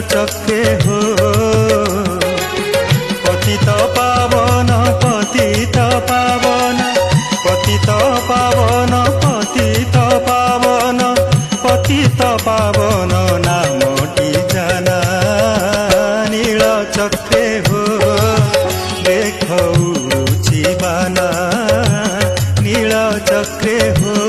चक्रे हो पतित पावन पतित पावन पतित पावन पतित पावन पतित पावन नामटी जाना नील चक्रे हो देख उड़ुची बाना नील चक्रे हो।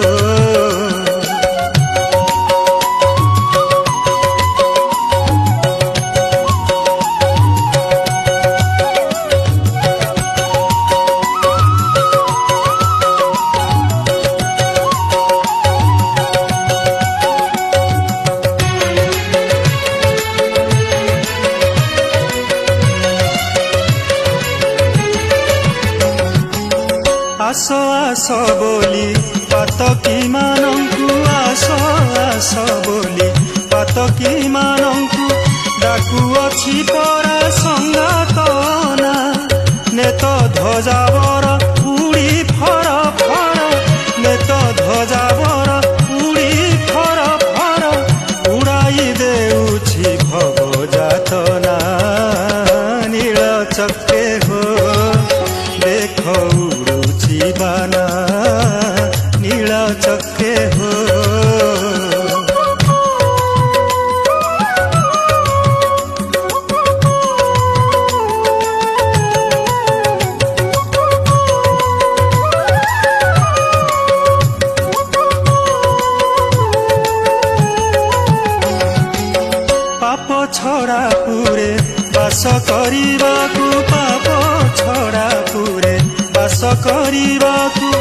आस आस बोली पातकी मानंकु आस आस बोली पातकी मानंकु डाकुअछि परा संगात ना नेत ध्वजावर उड़ी फर फर नेत ध्वजावर उड़ी फर फर उड़ाई देउछि भवजातना नील चक्रे हो देख बाना नील चक्रे हो। पाप छड़ा पुरे बास करबाकू पाप छड़ा पुरे बास करबाकू